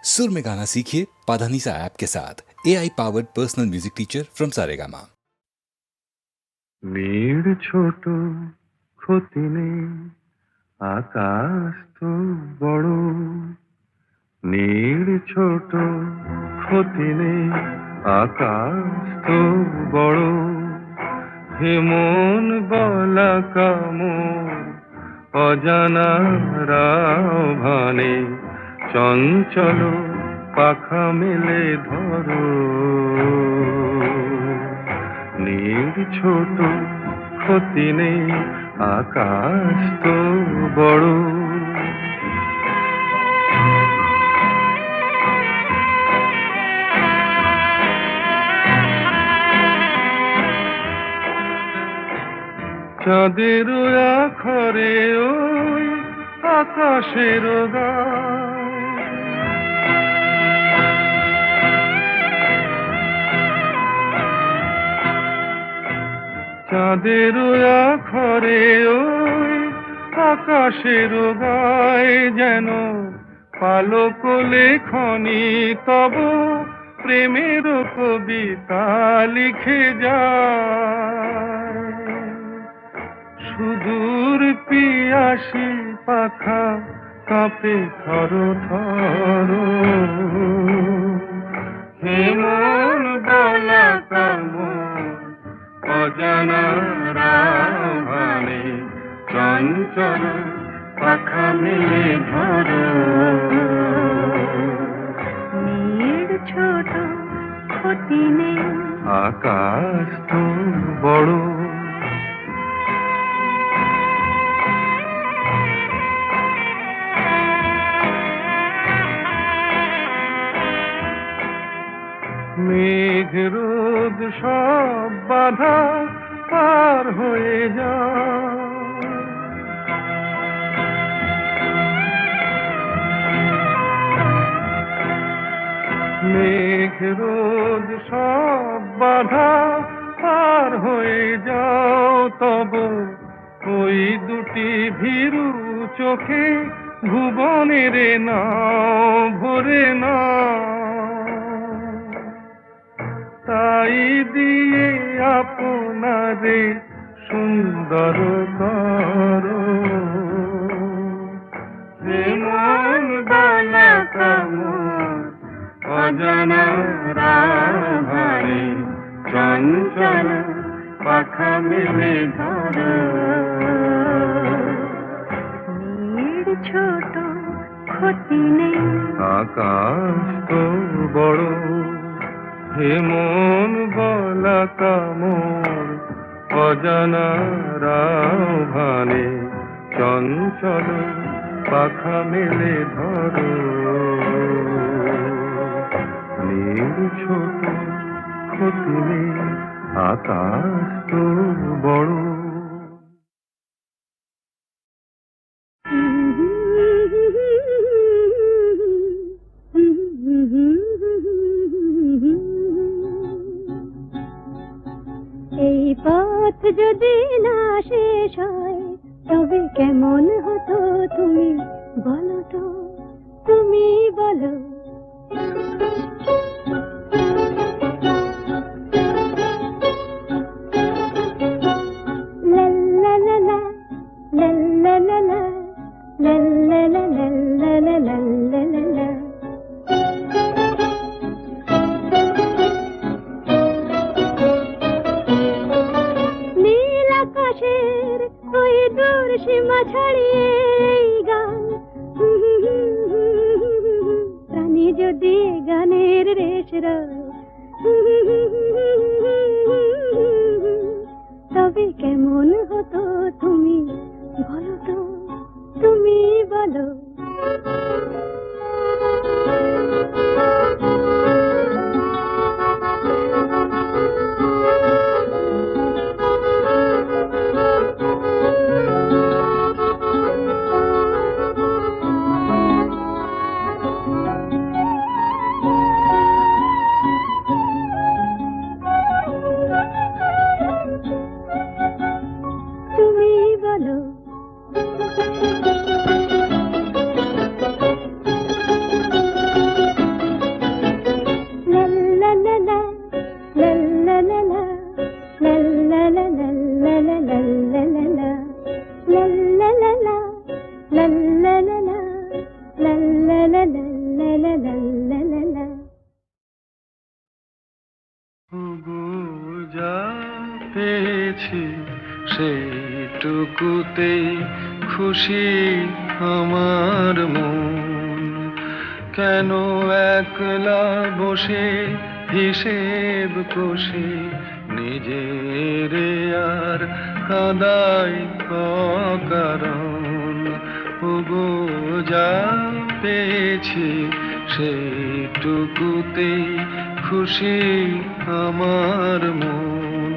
सुर में गाना सीखिए पाधानीसा ऐप के साथ AI powered personal music teacher from Saregama. নীড় ছোট ক্ষতি নেই, আকাশ তো বড়। নীড় ছোট ক্ষতি নেই, আকাশ তো বড়। হেমন গলা কামড় অজানা রাভানে, চঞ্চল পাখা মেলে ধরো। নীড় ছোট ক্ষতি নেই, আকাশ তো বড়। চাঁদের আখরে ওই আকাশের গায়, চাঁদের আখরে ওই আকাশের গায়, যেন পালক লেখনি তব প্রেমের কবিতা লিখে যায়। সুদূর পিয়াসী পাখা কাঁপে থর থর, হেমন গলা কামড় অজানা রাভানে, চঞ্চল পাখা মেলে ধরো। নীড় ছোট ক্ষতি নেই, আকাশ তো বড়। মেঘ রোদ সব বাধা পার হয়ে যায়, মেঘ রোদ সব বাধা পার হয়ে যাও। তব ওই দুটি ভীরু চোখে ভুবনের নাও ভরে না, তাই দিয়ে আপনারে সুন্দর করো। হেমন গলা কামড় অজানা রাভানে, চঞ্চল পাখা মেলে ধরো। নীড় ছোট ক্ষতি নেই, আকাশ তো বড়। হেমন গলা কামড় অজানা রাভানে, চঞ্চল পাখা মেলে ধরো। নীড় ছোট ক্ষতি নেই, আকাশ তো বড়। এই পথ যদি না শেষ হয় তবে কেমন হতো তুমি বলো তো, তুমি বলো। লা লা লা লা, লা লা লা লা, লা লা লা লা, লা লা লা লা লা। নীল আকাশের ওই দূর সীমা ছাড়িয়ে এই গান, প্রাণী যদি গানের রেশ রয়, তবে কেমন হতো তুমি বলো তো, তুমি বলো। তুমি বলো। পেয়েছি সেইটুকুতেই খুশি আমার মন। কেন একলা বসে হিসেব কষে নিজের আর কাদাই অকারণ। ওগো যা পেয়েছি সেইটুকুতেই খুশি আমার মন।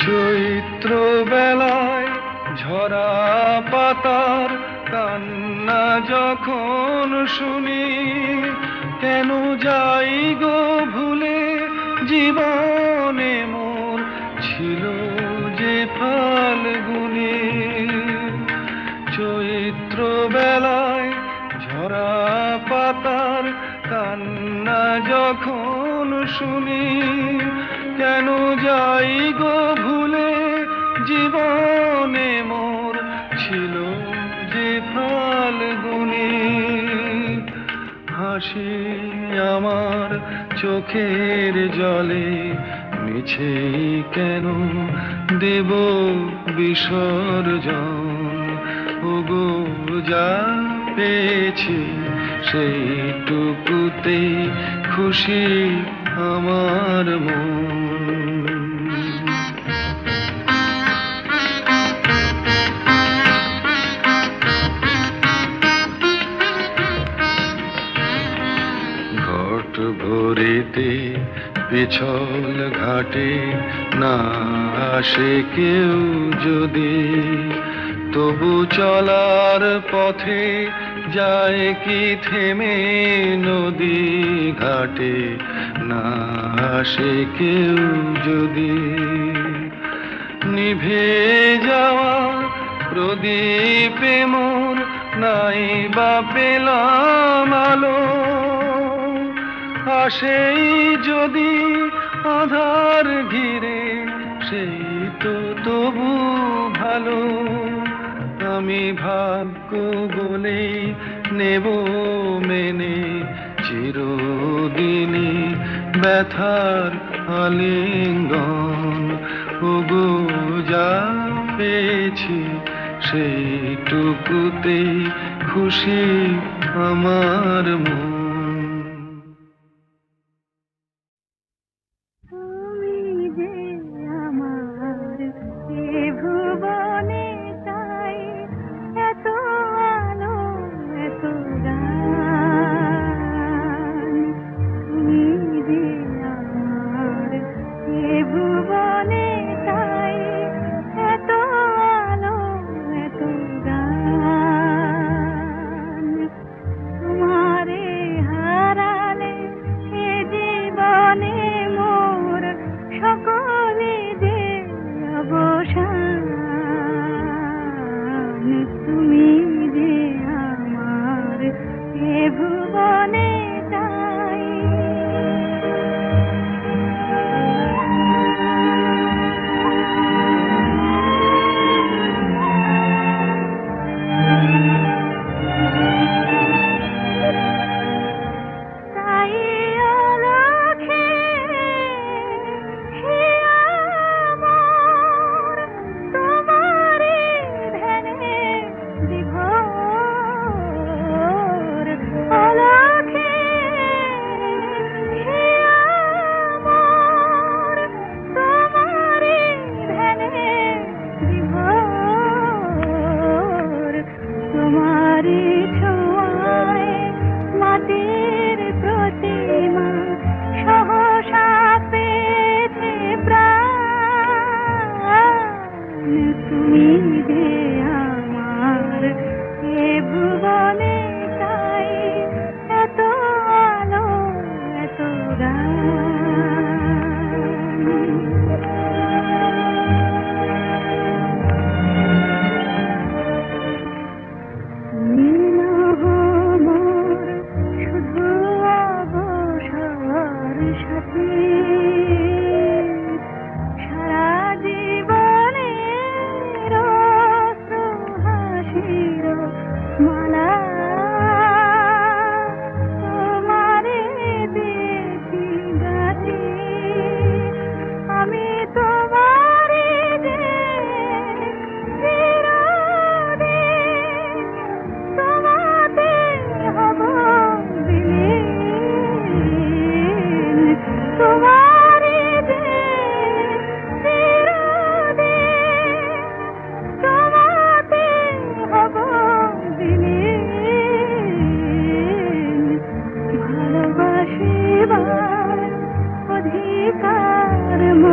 চৈত্র বেলায় ঝরা পাতার কান্না যখন শুনি, কেন যাই গো ভুলে জীবনে মোর ছিল যে ফাল্গুনি। চৈত্র বেলায় ঝরা পাতার কান্না যখন শুনি, কেন যাই গো ভুলে জীবনে মোর ছিল যে ফাল্গুনি। হাসি আমার চোখের জলে মিছে কেন দেব বিসর্জন। ওগো যা পেয়েছি সেইটুকুতেই খুশি আমার মন। ঘট ভরিতে পিছল ঘাটে না আসে কেউ যদি, তবু চলার পথে যায় কি থেমে নদী ঘাটে না আসে কেউ যদি। নিভে যাওয়া প্রদীপে মোর নাই বা পেলাম আলো, আসেই যদি আধার ঘিরে সেই তো তবু ভালো। আমি ভাগ্য বলেই নেব মেনে চিরদিনই ব্যথার আলিঙ্গন। ওগো যা পেয়েছি সেইটুকুতেই খুশি আমার মন। তুমি যে আমার এ ভুবনে তাই এত আলো এত গান। তুমি যে আমার এ ভুবনে তাই এত আলো এত গান। তোমারে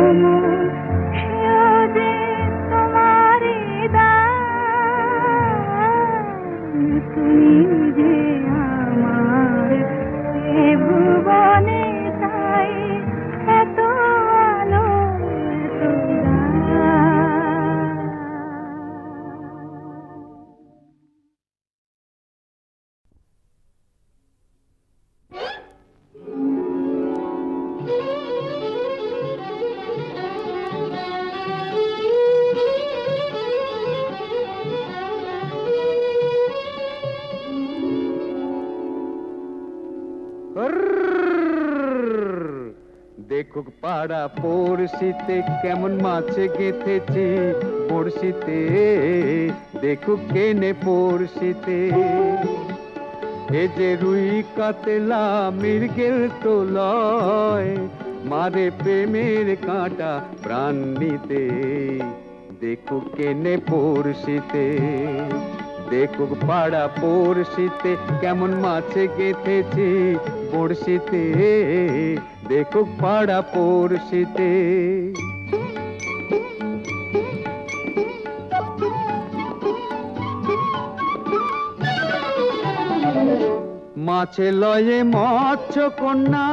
মন সেও যে তোমারই দান তুমি যে আমার এ ভুবনে তাই এত আলো এত দান। দেখুক পাড়া পড়শিতে কেমন মাছে গেথেছি পড়শিতে, দেখুক কেনে পড়শিতে। এ যে রুই কাতলা মৃগেল তো লয়, মারে প্রেমের কাঁটা প্রাণ নিতে, দেখুক কেনে পড়শিতে। দেখুক পাড়া পড়শিতে কেমন মাছে গেথেছি পড়শিতে, দেখুক পাড়া পড়শিতে। মাছে লয়ে মৎস্য কন্যা,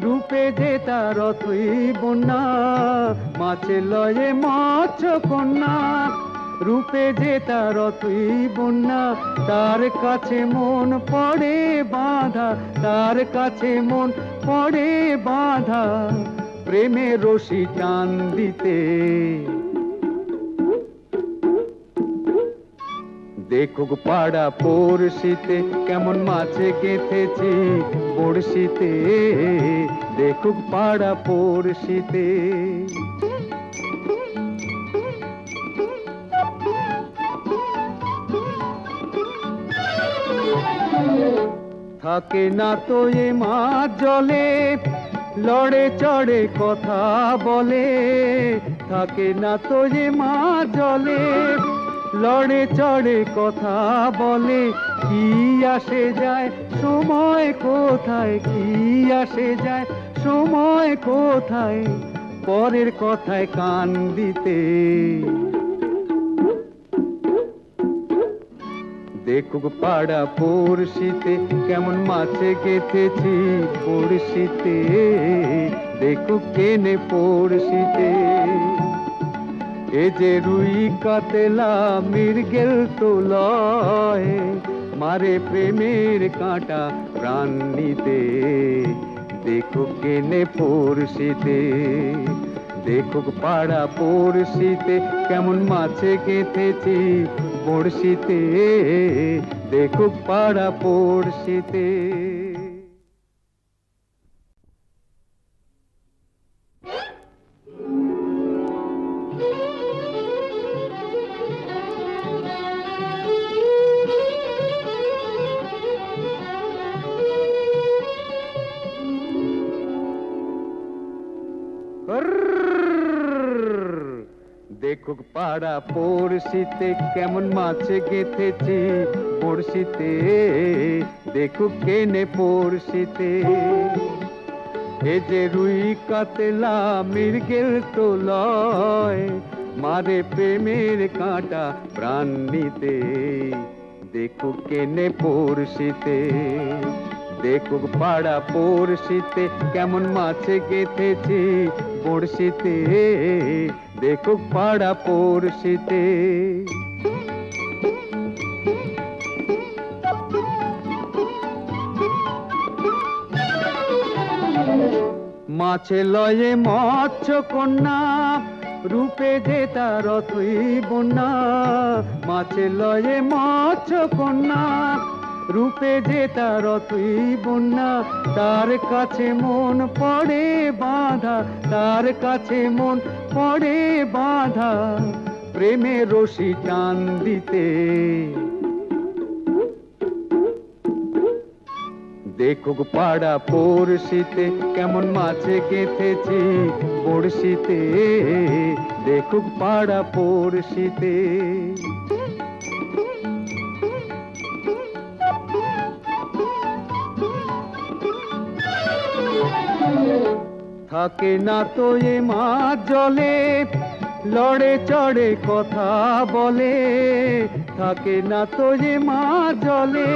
রূপে যে তার অথই বন্যা। মাছে লয়ে মৎস্য কন্যা, রূপে যে তার অথই বন্যা। তার কাছে মন পড়ে বাঁধা, তার কাছে মন পড়ে বাঁধা, প্রেমের রশি টান দিতে। দেখুক পাড়া পড়শিতে কেমন মাছে গেথেছি পড়শিতে, দেখুক পাড়া পড়শিতে। থাকে না তো এ মাছ জলে, লড়ে চড়ে কথা বলে। থাকে না তো এ মাছ জলে, লড়ে চড়ে কথা বলে। কি আসে যায় সময় কোথায়, কি আসে যায় সময় কোথায়, পরের কথায় কান দিতে। দেখুক পাড়া পড়শিতে কেমন মাছে গেথেছি পড়শিতে, দেখুক কেনে পড়শিতে। এ যে রুই কাতলা মৃগেল তো লয়, মারে প্রেমের কাঁটা প্রাণ নিতে, দেখুক কেনে পড়শিতে। দেখুক পাড়া পড়শিতে কেমন মাছে গেথেছি পড়শিতে, দেখুক পাড়া পড়শিতে। দেখুক পাড়া পড়শিতে কেমন মাছে গেথেছি পড়শিতে, দেখুক কেনে পড়শিতে। এ যে রুই কাতলা মৃগেল তো লয়, মারে প্রেমের কাঁটা প্রাণ নিতে, দেখুক কেনে পড়শিতে। দেখুক পাড়া পড়শিতে কেমন মাছে গেথেছি পড়শিতে, দেখুক পাড়া পড়শিতে। মাছে লয়ে মৎস্য কন্যা, রূপে যে তার অথই বন্যা। মাছে লয়ে মৎস্য কন্যা, রূপে যে তার অথই বন্যা। তার কাছে মন পড়ে বাঁধা, তার কাছে মন পড়ে বাঁধা, প্রেমের রশি টান দিতে। দেখুক পাড়া পড়শিতে কেমন মাছে গেথেছি পড়শিতে, দেখুক পাড়া পড়শিতে। থাকে না তো এ মাছ জলে, লড়ে চড়ে কথা বলে, থাকে না তো এ মাছ জলে,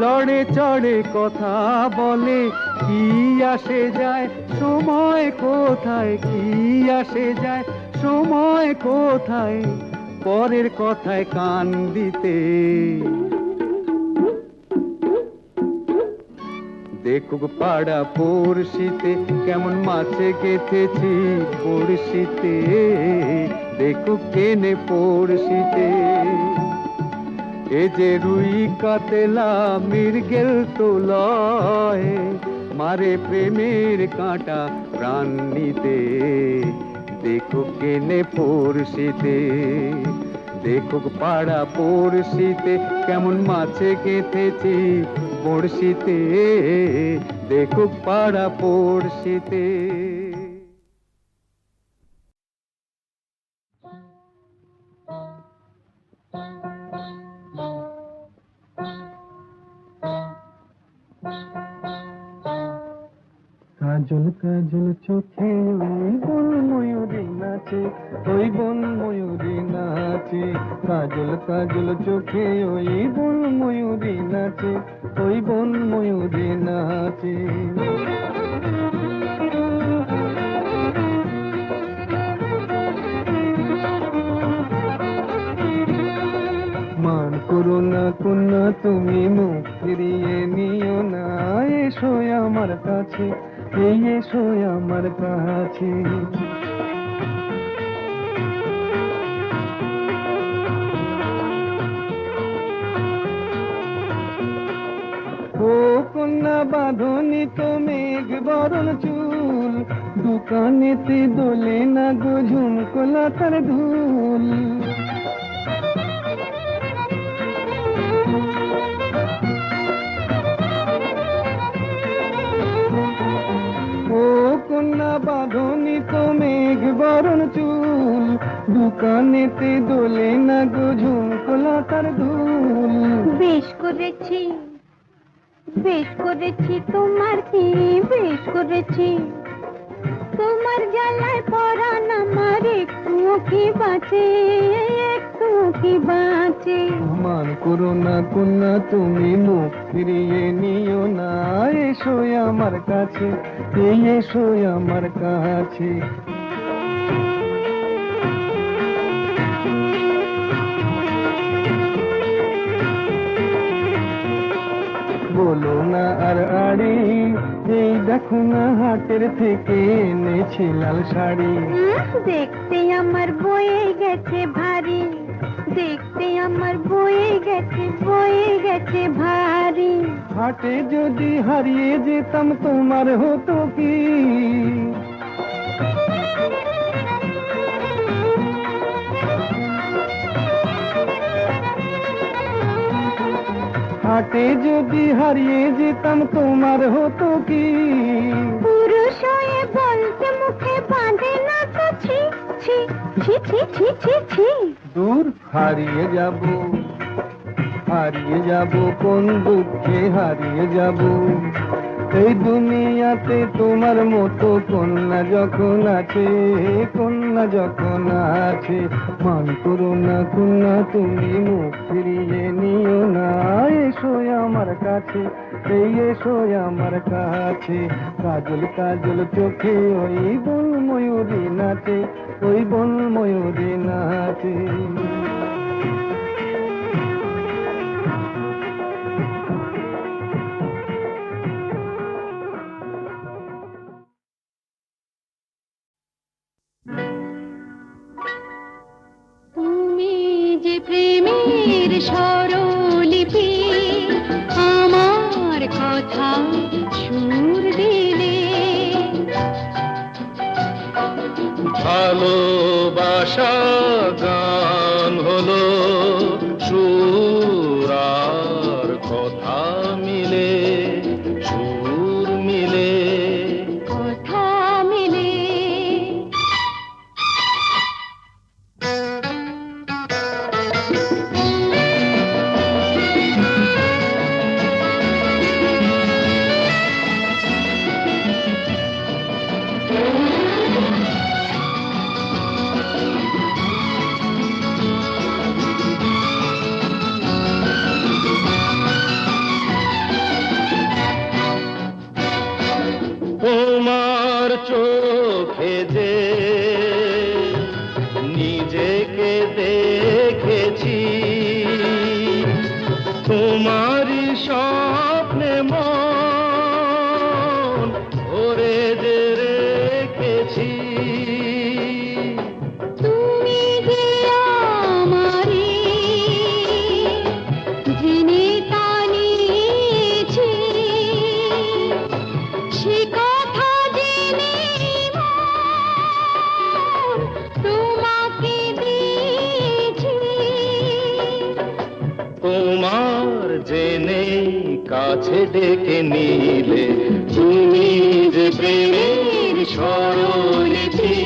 লড়ে চড়ে কথা বলে। কি আসে যায় সময় কোথায়, কি আসে যায় সময় কোথায়, পরের কথায় কান দিতে। দেখুক পাড়া পড়শিতে কেমন মাছে গেথেছি পড়শিতে, দেখুক কেনে পড়শিতে। এ যে রুই কাতলা মৃগেল তো লয়, মারে প্রেমের কাঁটা প্রাণ নিতে। দেখুক কেনে পড়শিতে, দেখুক পাড়া পড়শিতে কেমন মাছে গেথেছি পড়শিতে, দেখুক পাড়া পড়শিতে। কাজল কাজল চোখে ওই বন ময়ূরী নাচে, ওই বন ময়ূরী নাচে। কাজল কাজল চোখে ওই বন ময়ূরী নাচে, ওই বন ময়ূরী নাচে। মান করো না কন্যা তুমি মুখ ফিরিয়ে নিও না, এসো আমার কাছে, এই এসো আমার কাছে। ও কন্যা বাঁধনি তো মেঘ বরণ চুল, দোকানেতে দোলে না গো ঝুমকোলা তার ধুল। ও কন্যা বাঁধনি তো মেঘ বরণ চুল, দোকানেতে দোলে না গো ঝুমকোলা তার ধুল। বেশ করেছি, বেশ করেছি, তোমার কি বেশ করেছি। তোমার জ্বালায় পরাণ আমার একটু কি বাঁচে, একটু কি বাঁচে। মান করো না কন্যা তুমি মুখ ফিরিয়ে নিও না, এসো আমার কাছে, এই এসো আমার কাছে। বলো না আর আড়ি, এই দেখো না হাটের থেকে এনেছি লাল শাড়ি। দেখতে আমার বয়ে গেছে ভারী, দেখতে আমার বয়ে গেছে, বয়ে গেছে ভারী। হাটে যদি হারিয়ে যেতাম তোমার হতো কি, হাটে যদি হারিয়ে যেতাম তোমার হতো কি। পুরুষ হয়ে বলতে মুখে বাঁধে না তো ছি ছি ছি ছি ছি ছি ছি। দূর হারিয়ে যাব, হারিয়ে যাব কোন দুঃখে হারিয়ে যাব। এই দুনিয়াতে তোমার মতো কন্যা যখন আছে, কন্যা যখন আছে। মান করো না কন্যা তুমি মুখ ফিরিয়ে নিও না, এসো আমার কাছে, এই এসো আমার কাছে। কাজল কাজল চোখে ওই বন ময়ূরী নাচে, ওই বন ময়ূরী নাচে। তুমি যে প্রেমের স্বরলিপি, আমার কথা সুর দিলে। ভালোবাসা গান হলো সুর আর কথা মিলে, সুর মিলে। কথা মিলে। যে নিজেকে দেখেছি, তোমারই স্বপ্নে মন ভরে যে রেখেছি। তুমি যে আমারে জেনে তা নিয়েছি, সে কথা জেনে মন তোমাকে দিয়েছি। তোমার জেনে কাছে ডেকে নিলে, তুমি যে প্রেমের স্বরলিপি,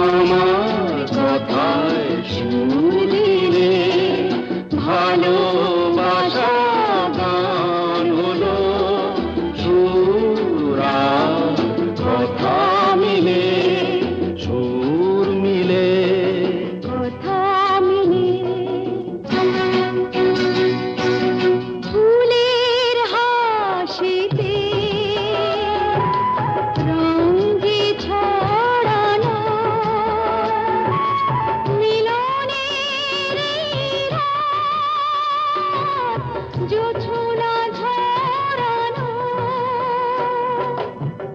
আমার কথায় সুর দিলে, ভালোবাসা গান হলো, সুর আর কথা মিলে, সুর মিলে। কথা মিলে ফুলের হাসিতে রঙে ছড়ানো মিলনের রাত, জোছনা ঝরানো।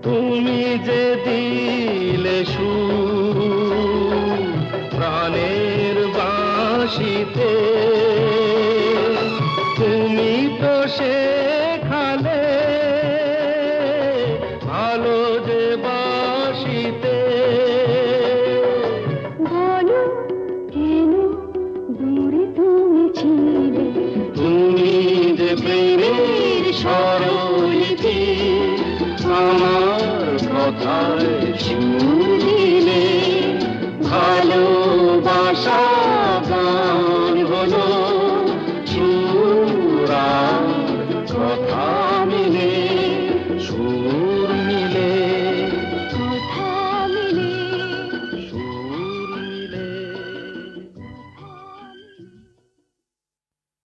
তুমি যে দিলে সুর প্রাণের বাঁশিতে, তুমি তো শেখালে ভালো যে বাঁশিতে। বলো কেন দূরে তুমি ছিলে, তুমি যে প্রেমের স্বরলিপি, আমার কথায় সুর দিলে, ভালোবাসা